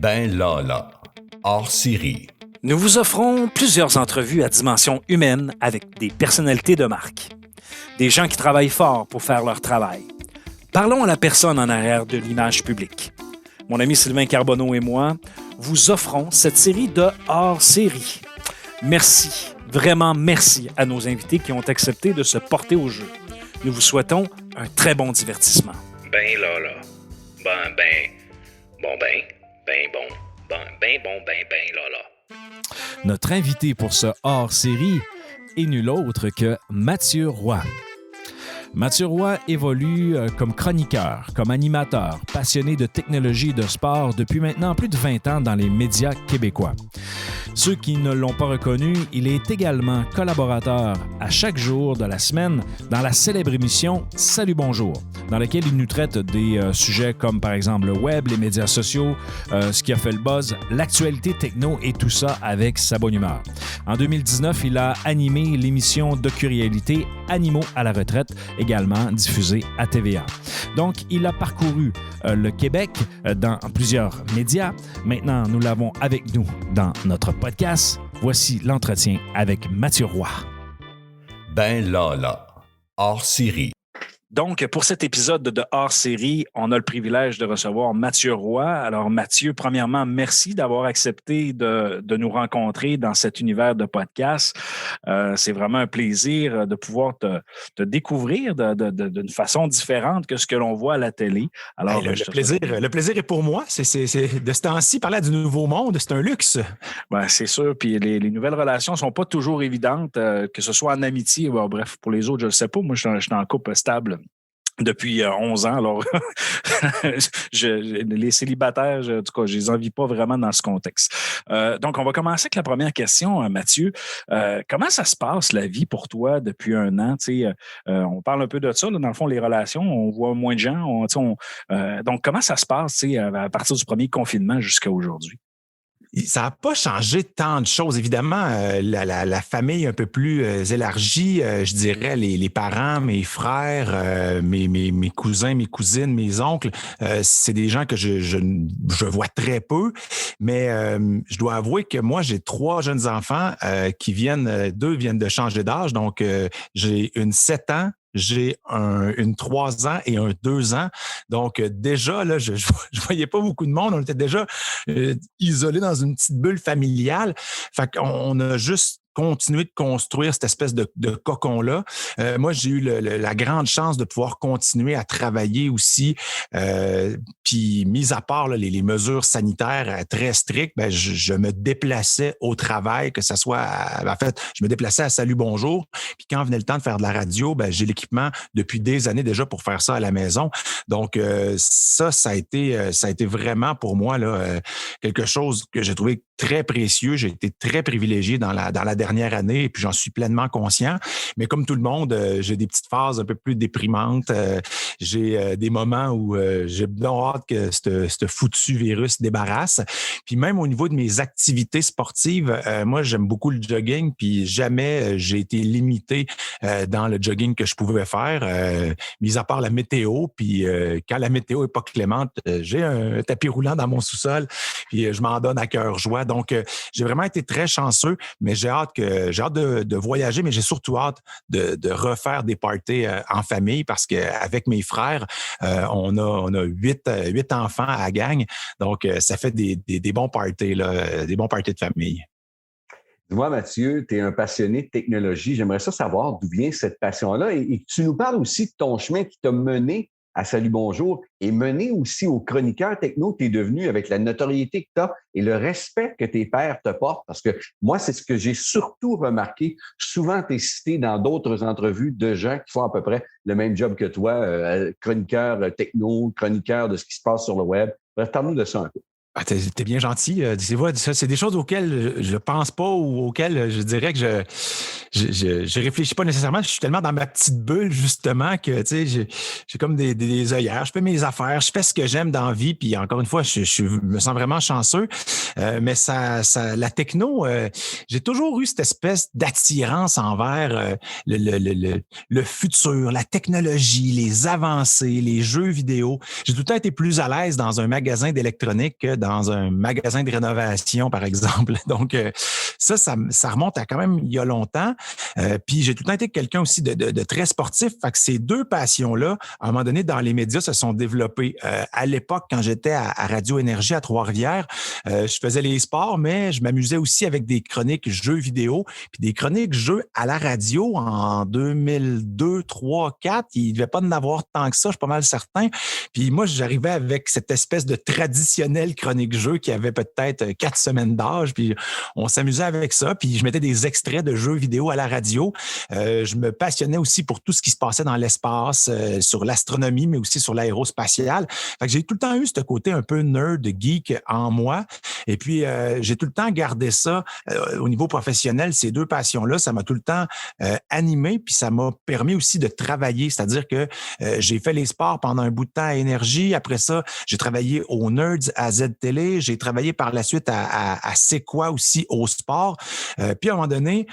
Ben Lala, hors série. Nous vous offrons plusieurs entrevues à dimension humaine avec des personnalités de marque. Des gens qui travaillent fort pour faire leur travail. Parlons à la personne en arrière de l'image publique. Mon ami Sylvain Carbonneau et moi vous offrons cette série de hors-série. Merci, vraiment merci à nos invités qui ont accepté de se porter au jeu. Nous vous souhaitons un très bon divertissement. Ben Lala, bon Lala. Notre invité pour ce hors-série est nul autre que Mathieu Roy. Mathieu Roy évolue comme chroniqueur, comme animateur, passionné de technologie et de sport depuis maintenant plus de 20 ans dans les médias québécois. Ceux qui ne l'ont pas reconnu, il est également collaborateur à chaque jour de la semaine dans la célèbre émission Salut Bonjour, dans laquelle il nous traite des sujets comme par exemple le web, les médias sociaux, ce qui a fait le buzz, l'actualité techno et tout ça avec sa bonne humeur. En 2019, il a animé l'émission docu-réalité Animaux à la retraite, également diffusée à TVA. Donc, il a parcouru le Québec dans plusieurs médias. Maintenant, nous l'avons avec nous dans notre podcast. Voici l'entretien avec Mathieu Roy. Ben Lala, hors série. Donc, pour cet épisode de hors-série, on a le privilège de recevoir Mathieu Roy. Alors, Mathieu, premièrement, merci d'avoir accepté de nous rencontrer dans cet univers de podcast. C'est vraiment un plaisir de pouvoir te découvrir d'une façon différente que ce que l'on voit à la télé. Alors, le plaisir est pour moi. C'est de ce temps-ci, parler du nouveau monde, c'est un luxe. Ben, c'est sûr. Puis les nouvelles relations ne sont pas toujours évidentes, que ce soit en amitié. Bref, pour les autres, je ne le sais pas. Moi, je suis en couple stable depuis 11 ans. Alors, les célibataires, en tout cas, je les envie pas vraiment dans ce contexte. Donc, on va commencer avec la première question, Mathieu. Comment ça se passe, la vie, pour toi, depuis un an? On parle un peu de ça, là, dans le fond, les relations. On voit moins de gens. Donc, comment ça se passe à partir du premier confinement jusqu'à aujourd'hui? Ça n'a pas changé tant de choses. Évidemment, la famille un peu plus élargie, je dirais les parents, mes frères, mes cousins, mes cousines, mes oncles, c'est des gens que je vois très peu. Mais je dois avouer que moi, j'ai 3 jeunes enfants qui viennent, 2 viennent de changer d'âge. Donc, j'ai une 7 ans. J'ai une 3 ans et un 2 ans. Donc, déjà, là, je voyais pas beaucoup de monde. On était déjà isolés dans une petite bulle familiale. Fait qu'on a juste continuer de construire cette espèce de cocon-là. Moi, j'ai eu la grande chance de pouvoir continuer à travailler aussi. Puis, mis à part là, les mesures sanitaires très strictes, ben, je me déplaçais au travail, que ce soit... en fait, je me déplaçais à Salut Bonjour. Puis, quand venait le temps de faire de la radio, ben, j'ai l'équipement depuis des années déjà pour faire ça à la maison. Donc, ça a été vraiment pour moi là, quelque chose que j'ai trouvé très précieux. J'ai été très privilégié dans la dernière année et puis j'en suis pleinement conscient. Mais comme tout le monde, j'ai des petites phases un peu plus déprimantes. J'ai des moments où j'ai bien hâte que ce foutu virus débarrasse. Puis même au niveau de mes activités sportives, moi, j'aime beaucoup le jogging puis jamais j'ai été limité dans le jogging que je pouvais faire, mis à part la météo. Puis quand la météo est pas clémente, j'ai un tapis roulant dans mon sous-sol puis je m'en donne à cœur joie. Donc, j'ai vraiment été très chanceux, mais j'ai hâte de voyager, mais j'ai surtout hâte de refaire des parties en famille parce qu'avec mes frères, on a 8 enfants à la gang. Donc, ça fait des bons parties, là, des bons parties de famille. Dis-moi, Mathieu, tu es un passionné de technologie. J'aimerais savoir d'où vient cette passion-là et que tu nous parles aussi de ton chemin qui t'a mené à Salut Bonjour et mené aussi au chroniqueur techno que tu es devenu avec la notoriété que tu as et le respect que tes pairs te portent. Parce que moi, c'est ce que j'ai surtout remarqué. Souvent, tu es cité dans d'autres entrevues de gens qui font à peu près le même job que toi, chroniqueur techno, chroniqueur de ce qui se passe sur le web. Bref, parle-nous de ça un peu. Ah, t'es bien gentil. C'est des choses auxquelles je pense pas ou auxquelles je dirais que je réfléchis pas nécessairement. Je suis tellement dans ma petite bulle, justement, que j'ai comme des œillères. Je fais mes affaires, je fais ce que j'aime dans la vie. Puis encore une fois, je me sens vraiment chanceux. Mais la techno, j'ai toujours eu cette espèce d'attirance envers le futur, la technologie, les avancées, les jeux vidéo. J'ai tout le temps été plus à l'aise dans un magasin d'électronique que dans un magasin de rénovation, par exemple. Donc, ça remonte à quand même il y a longtemps. Puis j'ai tout le temps été quelqu'un aussi de très sportif. Fait que ces deux passions-là, à un moment donné, dans les médias, se sont développées. À l'époque, quand j'étais à Radio Énergie à Trois-Rivières, je faisais les sports, mais je m'amusais aussi avec des chroniques jeux vidéo, puis des chroniques jeux à la radio en 2002, 3, 4. Il ne devait pas en avoir tant que ça, je suis pas mal certain. Puis moi, j'arrivais avec cette espèce de traditionnelle chronique jeu qui avait peut-être 4 semaines d'âge, puis on s'amusait avec ça, puis je mettais des extraits de jeux vidéo à la radio. Je me passionnais aussi pour tout ce qui se passait dans l'espace, sur l'astronomie, mais aussi sur l'aérospatiale. Fait que j'ai tout le temps eu ce côté un peu nerd, geek en moi. Et puis, j'ai tout le temps gardé ça au niveau professionnel. Ces deux passions-là, ça m'a tout le temps animé, puis ça m'a permis aussi de travailler. C'est-à-dire que j'ai fait les sports pendant un bout de temps à Énergie. Après ça, j'ai travaillé aux Nerds à Z-Télé. J'ai travaillé par la suite à C'est quoi aussi au sport. Puis, à un moment donné,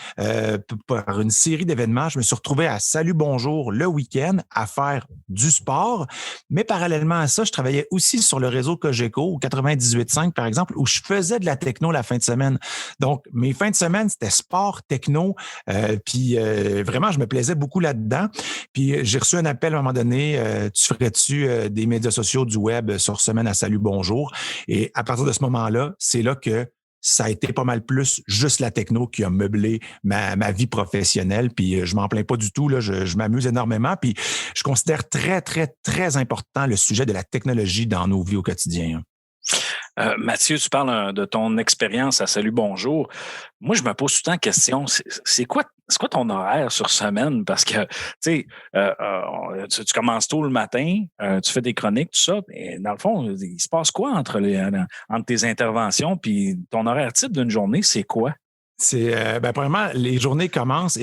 par une série d'événements, je me suis retrouvé à Salut Bonjour le week-end à faire du sport. Mais parallèlement à ça, je travaillais aussi sur le réseau Cogeco, au 98.5, par exemple, où je faisais de la techno la fin de semaine. Donc, mes fins de semaine, c'était sport, techno. Puis, vraiment, je me plaisais beaucoup là-dedans. Puis, j'ai reçu un appel à un moment donné, tu ferais-tu des médias sociaux du web sur Semaine à Salut Bonjour? Et à partir de ce moment-là, c'est là que ça a été pas mal plus juste la techno qui a meublé ma vie professionnelle. Puis je m'en plains pas du tout. Là, je m'amuse énormément. Puis je considère très, très, très important le sujet de la technologie dans nos vies au quotidien. Mathieu, tu parles de ton expérience à Salut Bonjour. Moi, je me pose tout le temps la question, c'est quoi ton horaire sur semaine? Parce que, tu sais, tu commences tôt le matin, tu fais des chroniques, tout ça, et dans le fond, il se passe quoi entre tes interventions puis ton horaire type d'une journée, c'est quoi? Premièrement, les journées commencent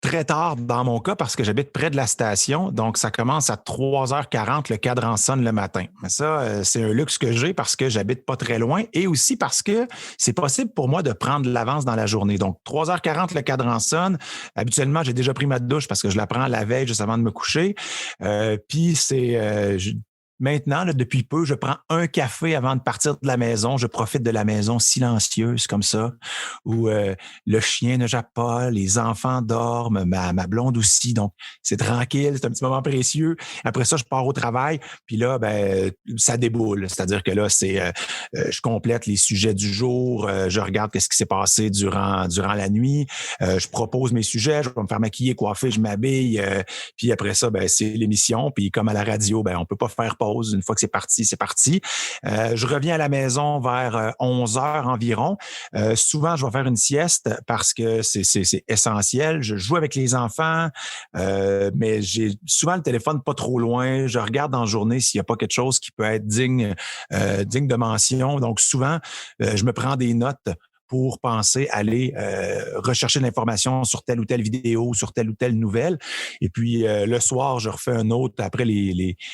très tard dans mon cas parce que j'habite près de la station. Donc, ça commence à 3h40, le cadran sonne le matin. Mais ça, c'est un luxe que j'ai parce que j'habite pas très loin et aussi parce que c'est possible pour moi de prendre de l'avance dans la journée. Donc, 3h40, le cadran sonne. Habituellement, j'ai déjà pris ma douche parce que je la prends la veille juste avant de me coucher. Puis, maintenant, là, depuis peu, je prends un café avant de partir de la maison. Je profite de la maison silencieuse comme ça, où le chien ne jappe pas, les enfants dorment, ma blonde aussi. Donc, c'est tranquille, c'est un petit moment précieux. Après ça, je pars au travail, puis là, ça déboule. C'est-à-dire que là, je complète les sujets du jour, je regarde qu'est-ce qui s'est passé durant la nuit, je propose mes sujets, je vais me faire maquiller, coiffer, je m'habille, puis après ça, c'est l'émission. Puis comme à la radio, on peut pas faire pause. Une fois que c'est parti, c'est parti. Je reviens à la maison vers 11 heures environ. Souvent, je vais faire une sieste parce que c'est essentiel. Je joue avec les enfants, mais j'ai souvent le téléphone pas trop loin. Je regarde dans la journée s'il n'y a pas quelque chose qui peut être digne de mention. Donc, souvent, je me prends des notes pour penser aller rechercher l'information sur telle ou telle vidéo, sur telle ou telle nouvelle. Et puis, le soir, je refais un autre après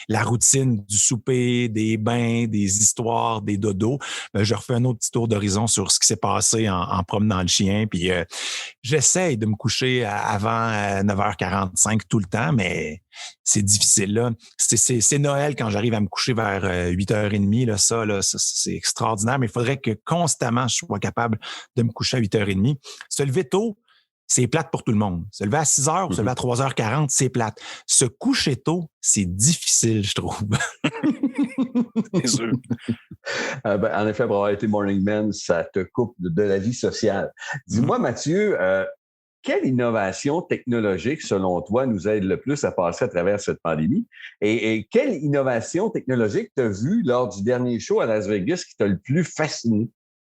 la routine du souper, des bains, des histoires, des dodos. Je refais un autre petit tour d'horizon sur ce qui s'est passé en promenant le chien. Puis, j'essaye de me coucher avant 9h45 tout le temps, mais c'est difficile. Là. C'est Noël quand j'arrive à me coucher vers 8h30. Là, ça, c'est extraordinaire, mais il faudrait que constamment je sois capable de me coucher à 8h30. Se lever tôt, c'est plate pour tout le monde. Se lever à 6h ou se lever à 3h40, c'est plate. Se coucher tôt, c'est difficile, je trouve. C'est sûr. En effet, pour avoir été morning man, ça te coupe de la vie sociale. Dis-moi, Mathieu, quelle innovation technologique, selon toi, nous aide le plus à passer à travers cette pandémie? Et quelle innovation technologique t'as vu lors du dernier show à Las Vegas qui t'a le plus fasciné?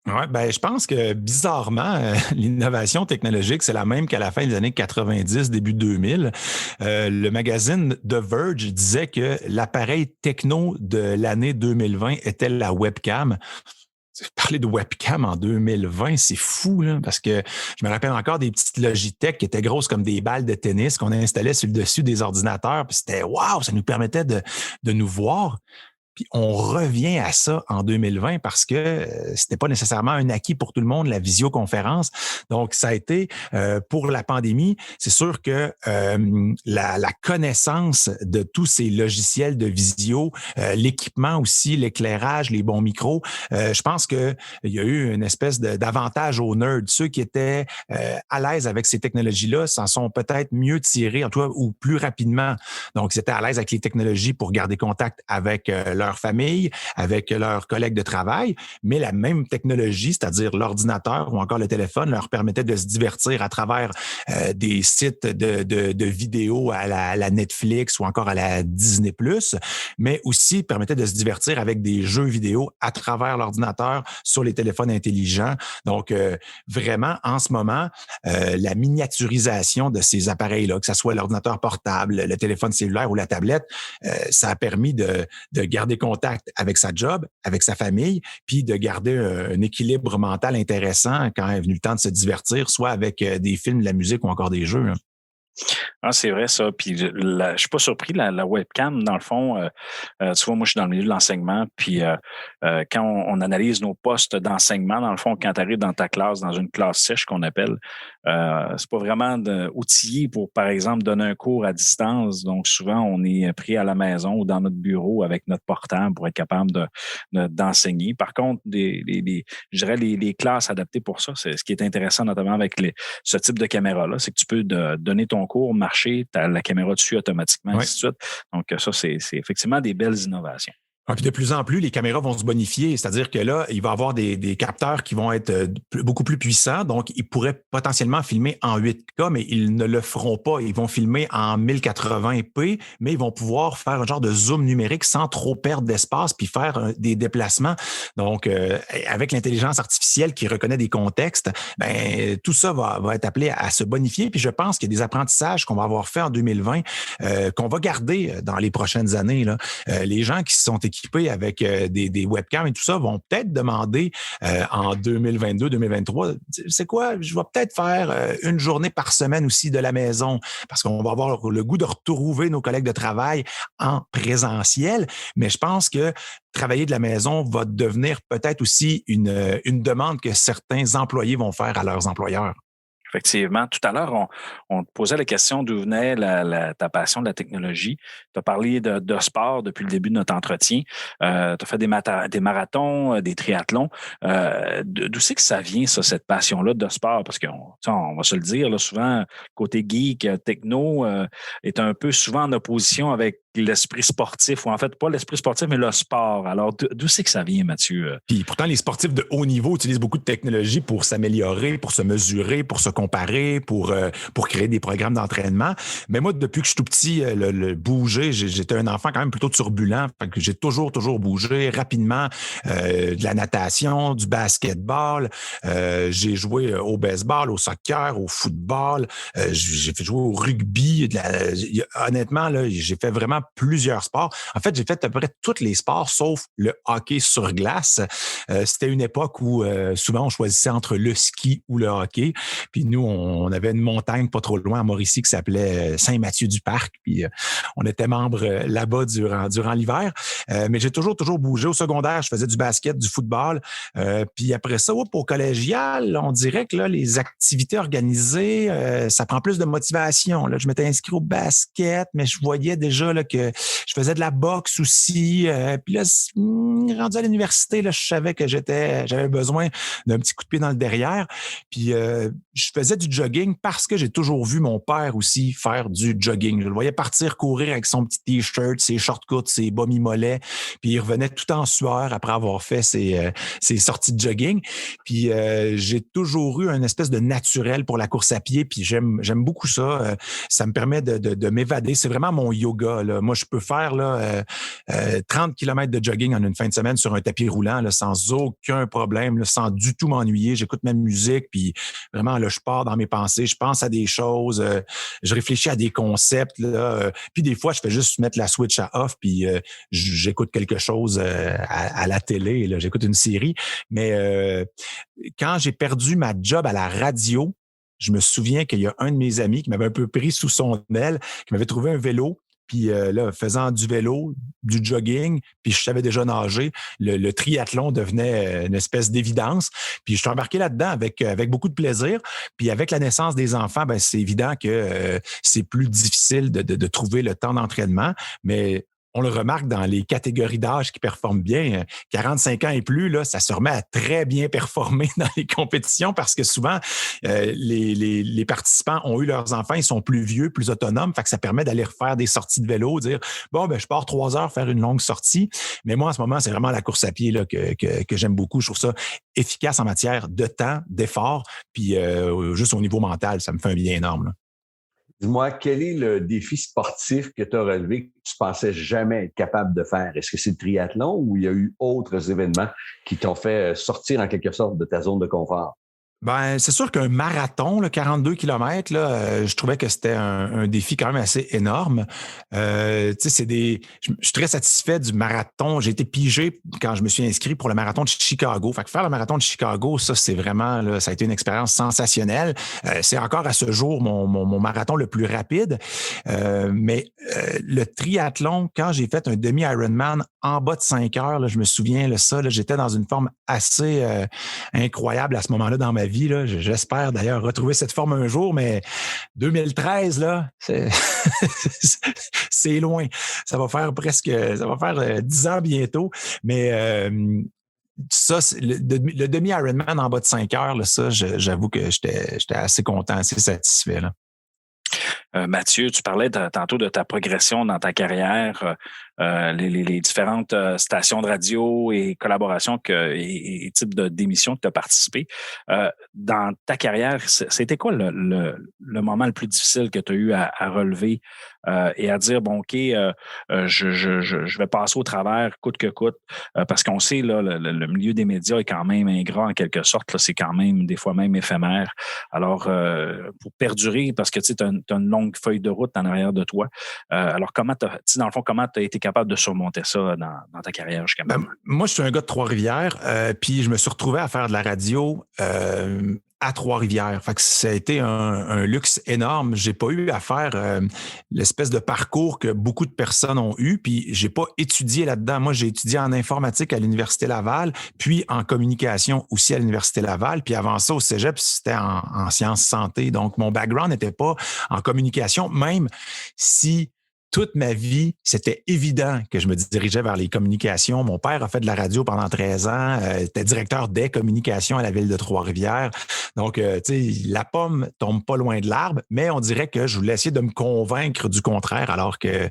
Ouais, je pense que bizarrement, l'innovation technologique, c'est la même qu'à la fin des années 90, début 2000. Le magazine The Verge disait que l'appareil techno de l'année 2020 était la webcam. Parler de webcam en 2020, c'est fou, là, parce que je me rappelle encore des petites Logitech qui étaient grosses comme des balles de tennis qu'on installait sur le dessus des ordinateurs. Puis c'était « wow », ça nous permettait de nous voir. Puis on revient à ça en 2020 parce que c'était pas nécessairement un acquis pour tout le monde, la visioconférence. Donc, ça a été, pour la pandémie, c'est sûr que la connaissance de tous ces logiciels de visio, l'équipement aussi, l'éclairage, les bons micros, je pense qu'il y a eu une espèce d'avantage aux nerds. Ceux qui étaient à l'aise avec ces technologies-là s'en sont peut-être mieux tirés, en tout cas, ou plus rapidement. Donc, ils étaient à l'aise avec les technologies pour garder contact avec leur famille, avec leurs collègues de travail, mais la même technologie, c'est-à-dire l'ordinateur ou encore le téléphone, leur permettait de se divertir à travers des sites de vidéos à la Netflix ou encore à la Disney+, mais aussi permettait de se divertir avec des jeux vidéo à travers l'ordinateur sur les téléphones intelligents. Donc, vraiment, en ce moment, la miniaturisation de ces appareils-là, que ce soit l'ordinateur portable, le téléphone cellulaire ou la tablette, ça a permis de garder contact avec sa job, avec sa famille, puis de garder un équilibre mental intéressant quand est venu le temps de se divertir, soit avec des films, de la musique ou encore des jeux. Hein. Ah, c'est vrai ça. Puis je suis pas surpris, la webcam, dans le fond, tu vois, moi je suis dans le milieu de l'enseignement, puis quand on analyse nos postes d'enseignement, dans le fond, quand tu arrives dans ta classe, dans une classe sèche qu'on appelle, c'est pas vraiment outillé pour, par exemple, donner un cours à distance. Donc souvent, on est pris à la maison ou dans notre bureau avec notre portable pour être capable d'enseigner. Par contre, je dirais les classes adaptées pour ça, c'est ce qui est intéressant, notamment avec ce type de caméra-là, c'est que tu peux donner ton cours, marcher, la caméra dessus automatiquement, et ainsi de suite. Donc, ça, c'est effectivement des belles innovations. Puis de plus en plus, les caméras vont se bonifier, c'est-à-dire que là, il va y avoir des capteurs qui vont être beaucoup plus puissants, donc ils pourraient potentiellement filmer en 8K, mais ils ne le feront pas. Ils vont filmer en 1080p, mais ils vont pouvoir faire un genre de zoom numérique sans trop perdre d'espace puis faire des déplacements. Donc, avec l'intelligence artificielle qui reconnaît des contextes, ben tout ça va être appelé à se bonifier. Puis je pense qu'il y a des apprentissages qu'on va avoir fait en 2020 qu'on va garder dans les prochaines années. Là. Les gens qui sont équipés avec des webcams et tout ça vont peut-être demander en 2022-2023, c'est quoi, je vais peut-être faire une journée par semaine aussi de la maison parce qu'on va avoir le goût de retrouver nos collègues de travail en présentiel, mais je pense que travailler de la maison va devenir peut-être aussi une demande que certains employés vont faire à leurs employeurs. Effectivement. Tout à l'heure, on te posait la question d'où venait ta passion de la technologie. Tu as parlé de sport depuis le début de notre entretien. Tu as fait des marathons, des triathlons. D'où c'est que ça vient, ça, cette passion-là de sport? Parce qu'on va se le dire, là, souvent, côté geek, techno, est un peu souvent en opposition avec l'esprit sportif, ou en fait, pas l'esprit sportif, mais le sport. Alors, d'où c'est que ça vient, Mathieu? Puis pourtant, les sportifs de haut niveau utilisent beaucoup de technologie pour s'améliorer, pour se mesurer, pour se comparer, pour créer des programmes d'entraînement. Mais moi, depuis que je suis tout petit, le bouger, j'étais un enfant quand même plutôt turbulent. Fait que j'ai toujours bougé rapidement, de la natation, du basketball. J'ai joué au baseball, au soccer, au football. J'ai fait jouer au rugby. Honnêtement, là, j'ai fait vraiment plusieurs sports. En fait, j'ai fait à peu près tous les sports, sauf le hockey sur glace. C'était une époque où souvent on choisissait entre le ski ou le hockey. Puis nous, on avait une montagne pas trop loin à Mauricie qui s'appelait Saint-Mathieu-du-Parc. Puis on était membre là-bas durant l'hiver. Mais j'ai toujours bougé. Au secondaire, je faisais du basket, du football. Puis après ça, au collégial, on dirait que là, les activités organisées, ça prend plus de motivation. Là, je m'étais inscrit au basket, mais je voyais déjà là, que je faisais de la boxe aussi. Puis là, rendu à l'université, là, je savais que j'avais besoin d'un petit coup de pied dans le derrière. Puis je faisais du jogging parce que j'ai toujours vu mon père aussi faire du jogging. Je le voyais partir courir avec son petit t-shirt, ses shorts courts, ses bas mi-mollets. Puis il revenait tout en sueur après avoir fait ses sorties de jogging. Puis j'ai toujours eu une espèce de naturel pour la course à pied. Puis j'aime beaucoup ça. Ça me permet de m'évader. C'est vraiment mon yoga. Là. Moi, je peux faire 30 km de jogging en une fin de semaine sur un tapis roulant là, sans aucun problème, là, sans du tout m'ennuyer. J'écoute ma musique, puis vraiment, là, je pars dans mes pensées. Je pense à des choses. Je réfléchis à des concepts. Là, puis des fois, je fais juste mettre la switch à off, puis j'écoute quelque chose à la télé. Là, j'écoute une série. Mais quand j'ai perdu ma job à la radio, je me souviens qu'il y a un de mes amis qui m'avait un peu pris sous son aile, qui m'avait trouvé un vélo. Puis là, faisant du vélo, du jogging, puis je savais déjà nager, le triathlon devenait une espèce d'évidence. Puis je suis embarqué là-dedans avec beaucoup de plaisir. Puis avec la naissance des enfants, ben c'est évident que c'est plus difficile de trouver le temps d'entraînement, mais on le remarque dans les catégories d'âge qui performent bien. 45 ans et plus, là, ça se remet à très bien performer dans les compétitions parce que souvent, les participants ont eu leurs enfants, ils sont plus vieux, plus autonomes. Fait que ça permet d'aller refaire des sorties de vélo, dire bon, ben, je pars 3 heures faire une longue sortie. Mais moi, en ce moment, c'est vraiment la course à pied là, que j'aime beaucoup. Je trouve ça efficace en matière de temps, d'effort, puis juste au niveau mental, ça me fait un bien énorme. Là. Dis-moi, quel est le défi sportif que tu as relevé que tu pensais jamais être capable de faire? Est-ce que c'est le triathlon ou il y a eu autres événements qui t'ont fait sortir en quelque sorte de ta zone de confort? Ben, c'est sûr qu'un marathon, là, 42 km, là, je trouvais que c'était un défi quand même assez énorme. Je suis très satisfait du marathon. J'ai été pigé quand je me suis inscrit pour le marathon de Chicago. Fait que faire le marathon de Chicago, ça, c'est vraiment, là, ça a été une expérience sensationnelle. C'est encore à ce jour mon marathon le plus rapide. Mais le triathlon, quand j'ai fait un demi-Ironman en bas de 5 heures, là, je me souviens, là, ça, là, j'étais dans une forme assez incroyable à ce moment-là dans ma vie. Là. J'espère d'ailleurs retrouver cette forme un jour, mais 2013, là, c'est loin. Ça va faire 10 ans bientôt. Mais ça, le demi-Ironman en bas de 5 heures, là, ça, j'avoue que j'étais assez content, assez satisfait. Là. Mathieu, tu parlais tantôt de ta progression dans ta carrière, les différentes stations de radio et collaborations et types d'émissions que tu as participé. Dans ta carrière, c'était quoi le moment le plus difficile que tu as eu à relever et à dire, bon, OK, je vais passer au travers coûte que coûte, parce qu'on sait, là, le milieu des médias est quand même ingrat en quelque sorte. Là, c'est quand même des fois même éphémère. Alors, pour perdurer, parce que tu as une longue feuille de route en arrière de toi. Alors, dans le fond, comment tu as été capable de surmonter ça dans ta carrière jusqu'à maintenant? Moi, je suis un gars de Trois-Rivières, puis je me suis retrouvé à faire de la radio à Trois-Rivières. Fait que ça a été un luxe énorme. J'ai pas eu à faire l'espèce de parcours que beaucoup de personnes ont eu, puis j'ai pas étudié là-dedans. Moi, j'ai étudié en informatique à l'Université Laval, puis en communication aussi à l'Université Laval, puis avant ça, au cégep, c'était en sciences santé. Donc, mon background n'était pas en communication, même si toute ma vie, c'était évident que je me dirigeais vers les communications. Mon père a fait de la radio pendant 13 ans, était directeur des communications à la ville de Trois-Rivières. Donc, tu sais, la pomme tombe pas loin de l'arbre, mais on dirait que je voulais essayer de me convaincre du contraire, alors que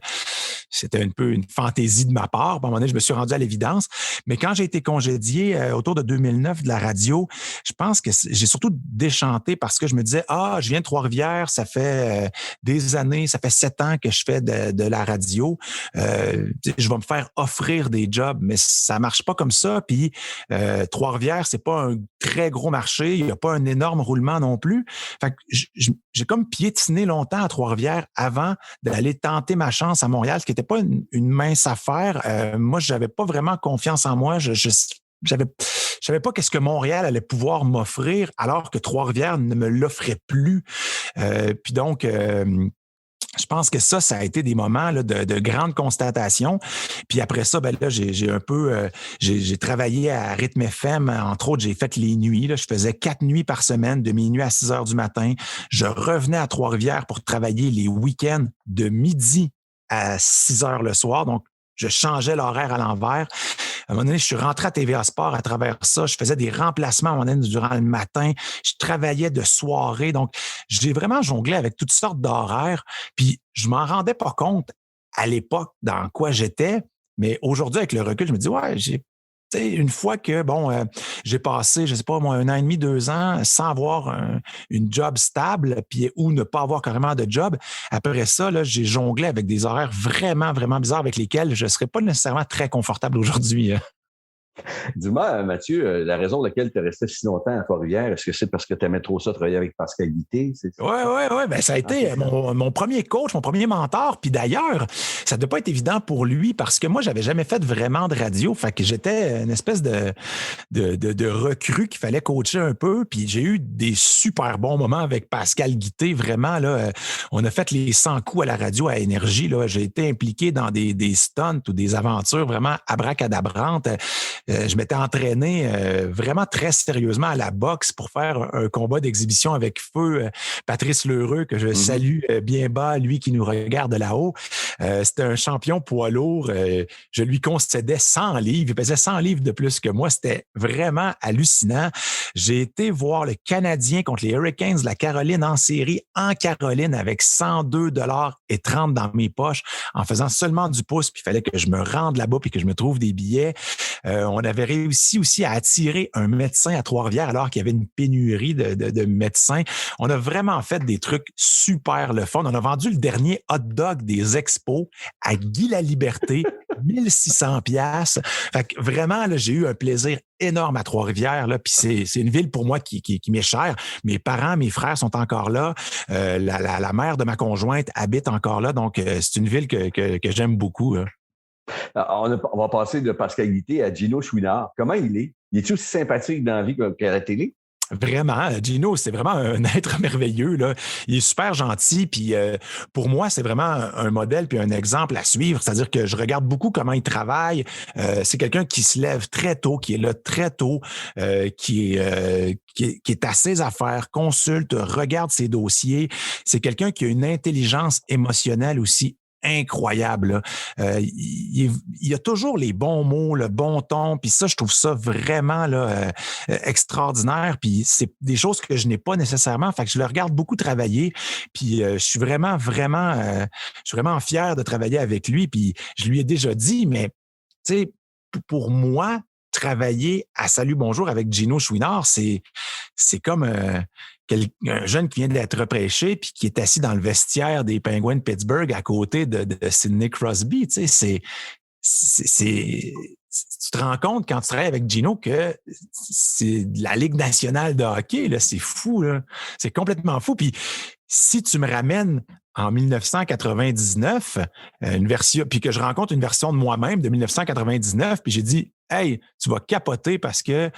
c'était un peu une fantaisie de ma part. À un moment donné, je me suis rendu à l'évidence. Mais quand j'ai été congédié autour de 2009 de la radio, je pense que j'ai surtout déchanté parce que je me disais, je viens de Trois-Rivières, ça fait des années, ça fait 7 ans que je fais de la radio. Je vais me faire offrir des jobs, mais ça marche pas comme ça. Puis Trois-Rivières, c'est pas un très gros marché, il n'y a pas un énorme roulement non plus. Fait que j'ai comme piétiné longtemps à Trois-Rivières avant d'aller tenter ma chance à Montréal, ce qui n'était pas une mince affaire. Moi, j'avais pas vraiment confiance en moi. Je savais pas qu'est-ce que Montréal allait pouvoir m'offrir, alors que Trois-Rivières ne me l'offrait plus. Puis donc, je pense que ça a été des moments là, de grande constatation. Puis après ça, ben là, j'ai travaillé à Rythme FM. Entre autres, j'ai fait les nuits. Là. Je faisais 4 nuits par semaine, de minuit à 6 heures du matin. Je revenais à Trois-Rivières pour travailler les week-ends de midi à 6 heures le soir. Donc, je changeais l'horaire à l'envers. À un moment donné, je suis rentré à TVA Sport à travers ça. Je faisais des remplacements à un moment donné durant le matin. Je travaillais de soirée. Donc, j'ai vraiment jonglé avec toutes sortes d'horaires. Puis, je m'en rendais pas compte à l'époque dans quoi j'étais. Mais aujourd'hui, avec le recul, je me dis, ouais, une fois que, j'ai passé, je sais pas, moi, 1 an et demi, 2 ans sans avoir une job stable puis ou ne pas avoir carrément de job, après ça, là, j'ai jonglé avec des horaires vraiment, vraiment bizarres avec lesquels je ne serais pas nécessairement très confortable aujourd'hui. Dis-moi, Mathieu, la raison pour laquelle tu es resté si longtemps à Trois-Rivières, est-ce que c'est parce que tu aimais trop ça travailler avec Pascal Guité? Oui. Ben, ça a été mon premier coach, mon premier mentor. Puis d'ailleurs, ça ne devait pas être évident pour lui parce que moi, j'avais jamais fait vraiment de radio. Fait que j'étais une espèce de recrue qu'il fallait coacher un peu. Puis j'ai eu des super bons moments avec Pascal Guité. Vraiment, là, on a fait les 100 coups à la radio à Énergie. Là. J'ai été impliqué dans des stunts ou des aventures vraiment abracadabrantes. Je m'étais entraîné vraiment très sérieusement à la boxe pour faire un combat d'exhibition avec feu Patrice Lheureux, que je salue bien bas, lui qui nous regarde de là-haut. C'était un champion poids lourd. Je lui concédais 100 livres. Il pesait 100 livres de plus que moi. C'était vraiment hallucinant. J'ai été voir le Canadien contre les Hurricanes de la Caroline en série en Caroline avec 102,30 $ dans mes poches en faisant seulement du pouce. Puis il fallait que je me rende là-bas puis que je me trouve des billets. On avait réussi aussi à attirer un médecin à Trois-Rivières alors qu'il y avait une pénurie de médecins. On a vraiment fait des trucs super le fun. On a vendu le dernier hot dog des expos à Guy Laliberté, 1600 $. Fait que vraiment, là, j'ai eu un plaisir énorme à Trois-Rivières. Là, puis c'est une ville pour moi qui m'est chère. Mes parents, mes frères sont encore là. La mère de ma conjointe habite encore là. Donc, c'est une ville que j'aime beaucoup. Hein. On va passer de Pascal Guité à Gino Chouinard. Comment il est? Il est-tu aussi sympathique dans la vie qu'à la télé? Vraiment, Gino, c'est vraiment un être merveilleux. Là. Il est super gentil. Puis pour moi, c'est vraiment un modèle puis un exemple à suivre. C'est-à-dire que je regarde beaucoup comment il travaille. C'est quelqu'un qui se lève très tôt, qui est là très tôt, qui est à ses affaires, consulte, regarde ses dossiers. C'est quelqu'un qui a une intelligence émotionnelle aussi incroyable. Il y a toujours les bons mots, le bon ton, puis ça, je trouve ça vraiment là, extraordinaire. Puis c'est des choses que je n'ai pas nécessairement. Fait que je le regarde beaucoup travailler. Puis je suis vraiment fier de travailler avec lui. Puis je lui ai déjà dit, mais tu sais, pour moi, travailler à Salut Bonjour avec Gino Chouinard, c'est comme un jeune qui vient d'être repêché puis qui est assis dans le vestiaire des Penguins de Pittsburgh à côté de Sidney Crosby. Tu sais, tu te rends compte quand tu travailles avec Gino que c'est de la Ligue nationale de hockey. Là, c'est fou. Là. C'est complètement fou. Puis si tu me ramènes en 1999, une version, puis que je rencontre une version de moi-même de 1999, puis j'ai dit « Hey, tu vas capoter parce que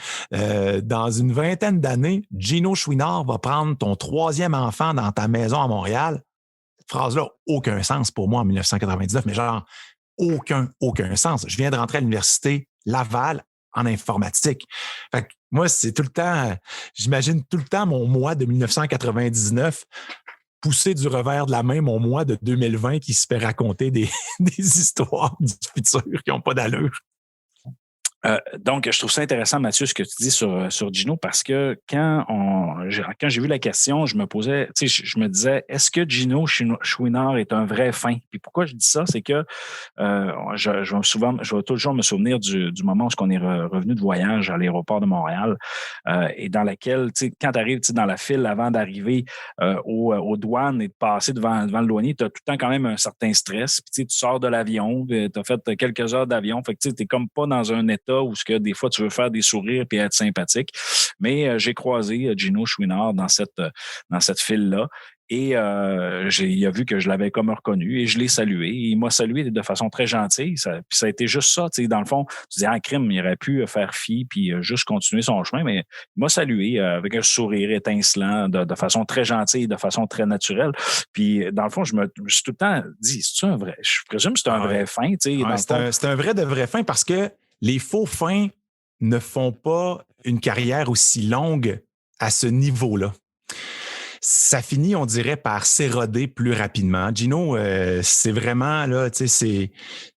dans une vingtaine d'années, Gino Chouinard va prendre ton 3e enfant dans ta maison à Montréal. » Cette phrase-là n'a aucun sens pour moi en 1999, mais genre aucun sens. Je viens de rentrer à l'université Laval en informatique. Fait que moi, c'est tout le temps, j'imagine tout le temps mon moi de 1999 pousser du revers de la main mon moi de 2020 qui se fait raconter des histoires du futur qui n'ont pas d'allure. Donc, je trouve ça intéressant, Mathieu, ce que tu dis sur Gino, parce que quand j'ai vu la question, je me posais, tu sais, je me disais, est-ce que Gino Chouinard est un vrai fin? Puis pourquoi je dis ça, c'est que je vais toujours me souvenir du moment où on est revenu de voyage à l'aéroport de Montréal et dans laquelle, tu sais, quand tu arrives dans la file avant d'arriver aux douanes et de passer devant le douanier, tu as tout le temps quand même un certain stress. Puis tu sors de l'avion, tu as fait quelques heures d'avion, fait que tu n'es comme pas dans un état où que des fois tu veux faire des sourires et être sympathique. Mais j'ai croisé Gino Chouinard dans cette file-là. Et il a vu que je l'avais comme reconnu et je l'ai salué. Et il m'a salué de façon très gentille. Puis ça a été juste ça. Dans le fond, tu dis, crime, il aurait pu faire fi puis juste continuer son chemin, mais il m'a salué avec un sourire étincelant de façon très gentille, de façon très naturelle. Puis dans le fond, je me suis tout le temps dit, c'est-tu un vrai? Je présume que c'est un vrai fin. C'est un vrai de vrai fin parce que les faux fins ne font pas une carrière aussi longue à ce niveau-là. Ça finit, on dirait, par s'éroder plus rapidement. Gino, c'est vraiment, là, tu sais,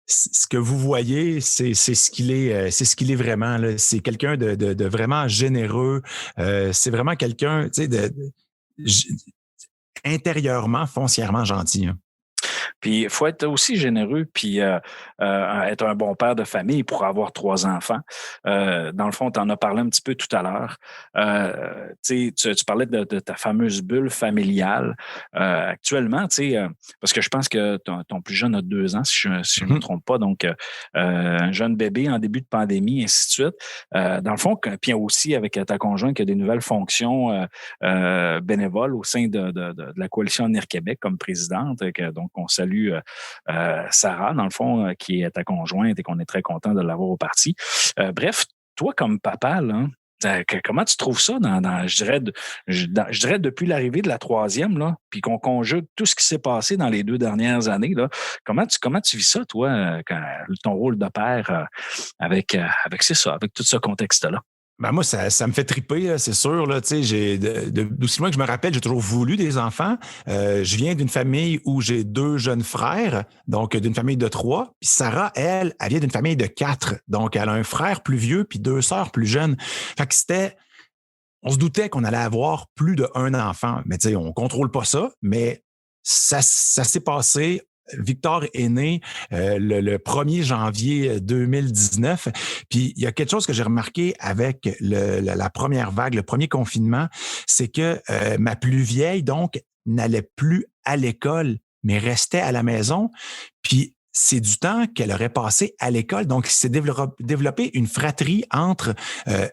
c'est ce que vous voyez, c'est ce qu'il est vraiment. Là. C'est quelqu'un de vraiment généreux. C'est vraiment quelqu'un, tu sais, intérieurement, foncièrement gentil. Hein. Puis il faut être aussi généreux, puis être un bon père de famille pour avoir 3 enfants. Dans le fond, tu en as parlé un petit peu tout à l'heure. Tu parlais de ta fameuse bulle familiale. Actuellement, parce que je pense que ton plus jeune a 2 ans, si je ne me trompe pas, donc un jeune bébé en début de pandémie, ainsi de suite. Dans le fond, puis aussi avec ta conjointe qui a des nouvelles fonctions bénévoles au sein de la coalition Avenir Québec comme présidente. Donc, on salue Sarah, dans le fond, qui est ta conjointe et qu'on est très content de l'avoir au parti. Bref, toi, comme papa, là, comment tu trouves ça je dirais depuis l'arrivée de la 3e, là, puis qu'on conjugue tout ce qui s'est passé dans les 2 dernières années, là, comment tu vis ça, toi, ton rôle de père avec tout ce contexte-là? Ben moi, ça me fait triper, là, c'est sûr. Là, d'aussi loin que je me rappelle, j'ai toujours voulu des enfants. Je viens d'une famille où j'ai 2 jeunes frères, donc d'une famille de 3. Puis Sarah, elle vient d'une famille de 4. Donc, elle a un frère plus vieux puis 2 sœurs plus jeunes. Fait que on se doutait qu'on allait avoir plus d'1 enfant. Mais tu sais, on contrôle pas ça, mais ça s'est passé. Victor est né le 1er janvier 2019. Puis il y a quelque chose que j'ai remarqué avec la première vague, le premier confinement, c'est que ma plus vieille, donc, n'allait plus à l'école, mais restait à la maison. Puis c'est du temps qu'elle aurait passé à l'école. Donc, il s'est développé une fratrie entre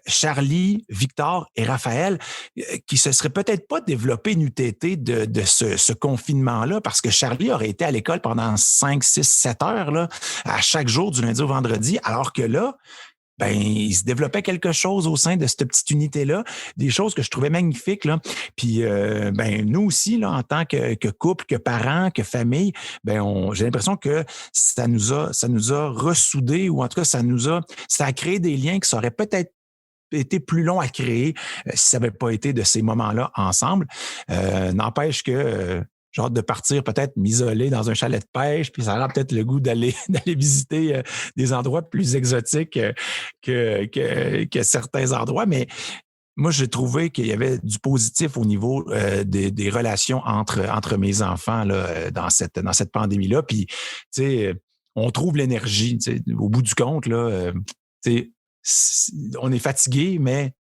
Charlie, Victor et Raphaël qui se serait peut-être pas développé n'eût été de ce confinement-là parce que Charlie aurait été à l'école pendant 5, 6, 7 heures là, à chaque jour du lundi au vendredi, alors que là, ben, il se développait quelque chose au sein de cette petite unité-là, des choses que je trouvais magnifiques, là. Puis, ben, nous aussi, là, en tant que couple, que parents, que famille, ben, j'ai l'impression que ça nous a ressoudés ou en tout cas, ça a créé des liens qui seraient peut-être été plus long à créer si ça n'avait pas été de ces moments-là ensemble. N'empêche que j'ai hâte de partir, peut-être m'isoler dans un chalet de pêche, puis ça aura peut-être le goût d'aller visiter des endroits plus exotiques que certains endroits. Mais moi, j'ai trouvé qu'il y avait du positif au niveau des relations entre mes enfants là, dans cette pandémie-là. Puis, tu sais, on trouve l'énergie. Au bout du compte, là, on est fatigué, mais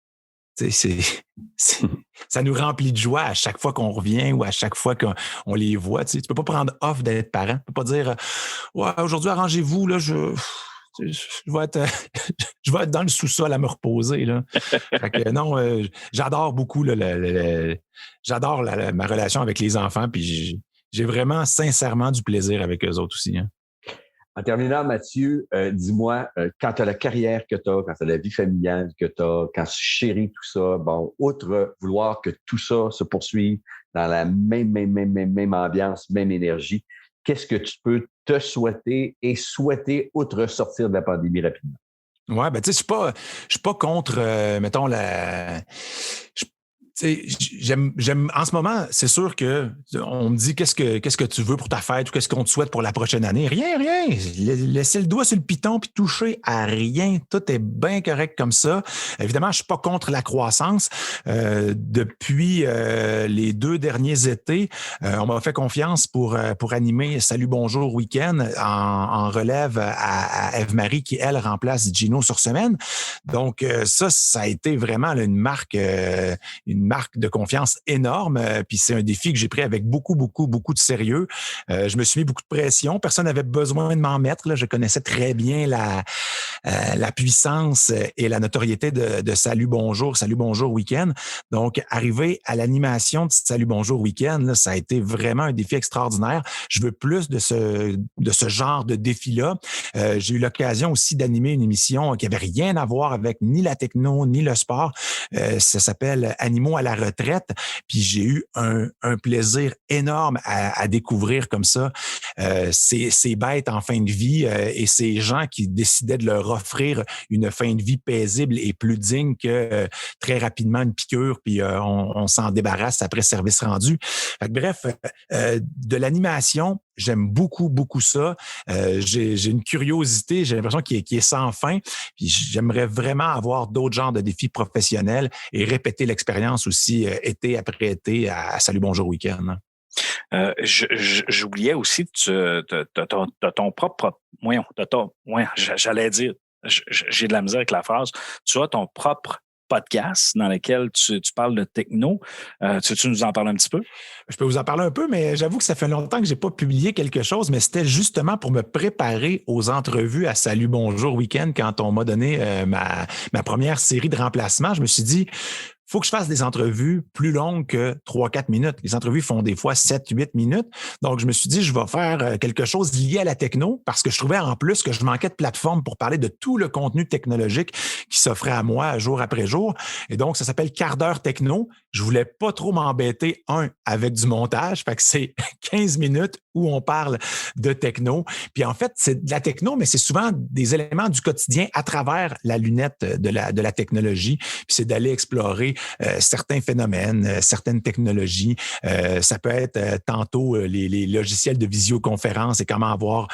ça nous remplit de joie à chaque fois qu'on revient ou à chaque fois qu'on les voit. Tu peux pas prendre off d'être parent. Tu peux pas dire ouais, aujourd'hui, arrangez-vous, là, je vais être dans le sous-sol à me reposer. Là. Fait que, non, j'adore beaucoup j'adore ma relation avec les enfants, puis j'ai vraiment sincèrement du plaisir avec eux autres aussi. Hein. En terminant, Mathieu, dis-moi, quand tu as la carrière que tu as, quand tu as la vie familiale que tu as, quand tu chéris tout ça, bon, outre vouloir que tout ça se poursuive dans la même ambiance, même énergie, qu'est-ce que tu peux te souhaiter et souhaiter outre sortir de la pandémie rapidement? Ouais, ben tu sais, je suis pas contre, mettons, j'aime en ce moment, c'est sûr que on me dit qu'est-ce que tu veux pour ta fête ou qu'est-ce qu'on te souhaite pour la prochaine année. Rien. Laisser le doigt sur le piton puis toucher à rien. Tout est bien correct comme ça. Évidemment, je suis pas contre la croissance. Depuis les 2 derniers étés, on m'a fait confiance pour animer Salut Bonjour Week-end en relève à Ève-Marie qui, elle, remplace Gino sur semaine. Donc, ça a été vraiment là, une marque de confiance énorme. Puis c'est un défi que j'ai pris avec beaucoup de sérieux. Je me suis mis beaucoup de pression. Personne n'avait besoin de m'en mettre. Là. Je connaissais très bien la puissance et la notoriété de Salut Bonjour Week-end. Donc, arriver à l'animation de Salut Bonjour Week-end, là, ça a été vraiment un défi extraordinaire. Je veux plus de ce genre de défi-là. J'ai eu l'occasion aussi d'animer une émission qui avait rien à voir avec ni la techno, ni le sport. Ça s'appelle Animaux à la retraite. Puis j'ai eu un plaisir énorme à découvrir comme ça ces bêtes en fin de vie et ces gens qui décidaient de leur offrir une fin de vie paisible et plus digne que très rapidement une piqûre, puis on s'en débarrasse après service rendu. Fait que, bref, de l'animation, j'aime beaucoup ça. J'ai une curiosité, j'ai l'impression qu'il est sans fin. Puis j'aimerais vraiment avoir d'autres genres de défis professionnels et répéter l'expérience aussi été après été à Salut Bonjour Week-end. J'oubliais aussi, tu as ton propre... J'allais dire, j'ai de la misère avec la phrase. Tu as ton propre podcast dans lequel tu parles de techno. Tu nous en parles un petit peu? Je peux vous en parler un peu, mais j'avoue que ça fait longtemps que je n'ai pas publié quelque chose, mais c'était justement pour me préparer aux entrevues à Salut Bonjour Week-end quand on m'a donné ma première série de remplacements. Je me suis dit, faut que je fasse des entrevues plus longues que 3-4 minutes. Les entrevues font des fois 7-8 minutes. Donc, je me suis dit, je vais faire quelque chose lié à la techno parce que je trouvais en plus que je manquais de plateforme pour parler de tout le contenu technologique qui s'offrait à moi jour après jour. Et donc, ça s'appelle Quart d'heure techno. Je voulais pas trop m'embêter, avec du montage. Fait que c'est 15 minutes où on parle de techno. Puis en fait, c'est de la techno, mais c'est souvent des éléments du quotidien à travers la lunette de la technologie. Puis c'est d'aller explorer certains phénomènes, certaines technologies. Ça peut être tantôt les logiciels de visioconférence et comment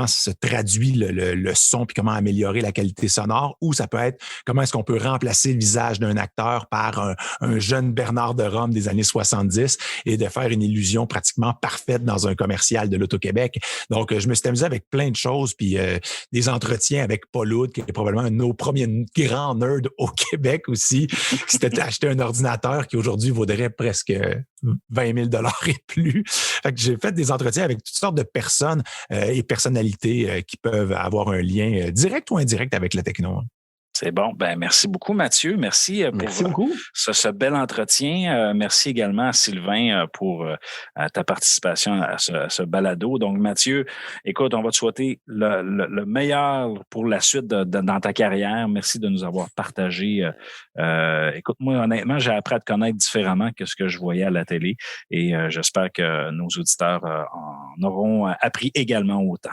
se traduit le son puis comment améliorer la qualité sonore. Ou ça peut être comment est-ce qu'on peut remplacer le visage d'un acteur par un jeune Bernard de Rome des années 70 et de faire une illusion pratiquement parfaite dans un commercial de l'Auto-Québec. Donc, je me suis amusé avec plein de choses, puis des entretiens avec Paul Oud, qui est probablement un de nos premiers grands nerds au Québec aussi, qui s'était acheté un ordinateur qui aujourd'hui vaudrait presque 20 000 $ et plus. Fait que j'ai fait des entretiens avec toutes sortes de personnes et personnalités qui peuvent avoir un lien direct ou indirect avec la techno. C'est bon. Ben, merci beaucoup, Mathieu. Merci pour ce bel entretien. Merci également à Sylvain pour ta participation à ce balado. Donc, Mathieu, écoute, on va te souhaiter le meilleur pour la suite dans ta carrière. Merci de nous avoir partagé. Écoute, moi, honnêtement, j'ai appris à te connaître différemment que ce que je voyais à la télé et j'espère que nos auditeurs en auront appris également autant.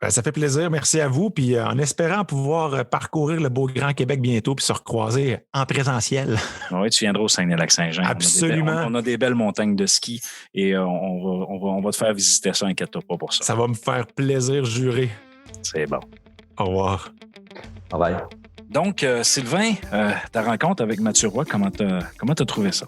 Ça fait plaisir. Merci à vous. Puis en espérant pouvoir parcourir le beau Grand Québec bientôt puis se recroiser en présentiel. Oui, tu viendras au Saguenay-Lac-Saint-Jean. Absolument. On a des belles montagnes de ski et on va te faire visiter ça, inquiète-toi pas pour ça. Ça va me faire plaisir, juré. C'est bon. Au revoir. Bye bye. Donc, Sylvain, ta rencontre avec Mathieu Roy, comment t'as trouvé ça?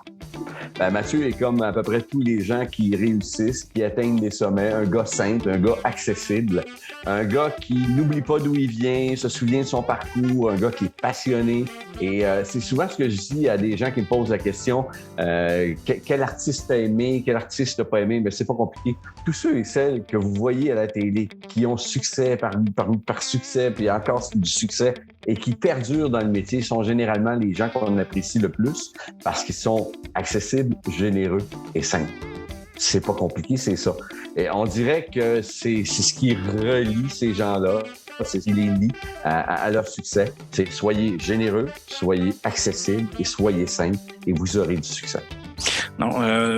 Ben, Mathieu est comme à peu près tous les gens qui réussissent, qui atteignent des sommets. Un gars simple, un gars accessible, un gars qui n'oublie pas d'où il vient, se souvient de son parcours, un gars qui est passionné. Et c'est souvent ce que je dis à des gens qui me posent la question quel artiste t'as aimé, quel artiste t'as pas aimé? Mais c'est pas compliqué. Tous ceux et celles que vous voyez à la télé, qui ont succès par succès, puis encore du succès, et qui perdurent dans le métier, sont généralement les gens qu'on apprécie le plus parce qu'ils sont accessibles, généreux et simples. C'est pas compliqué, c'est ça. Et on dirait que c'est ce qui relie ces gens-là, c'est ce qui les lie à leur succès. C'est soyez généreux, soyez accessibles et soyez simples et vous aurez du succès. Non,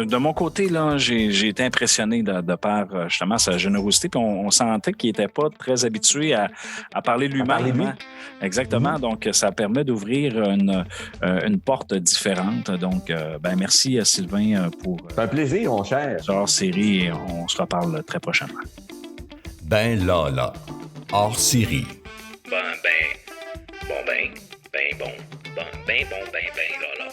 de mon côté, là, j'ai été impressionné de par justement sa générosité. Puis on sentait qu'il n'était pas très habitué à parler lui-même. Hein? Exactement. Donc, ça permet d'ouvrir une porte différente. Donc, merci Sylvain pour. C'est un plaisir, mon cher. Hors série, on se reparle très prochainement. Ben Lala, hors série. Bon, Lala.